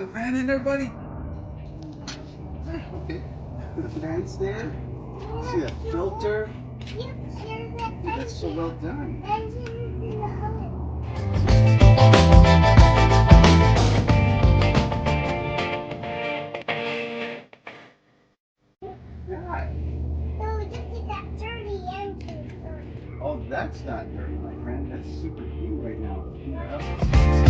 the fan in there, buddy? Okay. The fan stand. See that filter? Yep, there's a That's so well done. engine in the hood. Yeah. No, just get that dirty engine first. Oh, that's not dirty, my friend. That's super clean right now.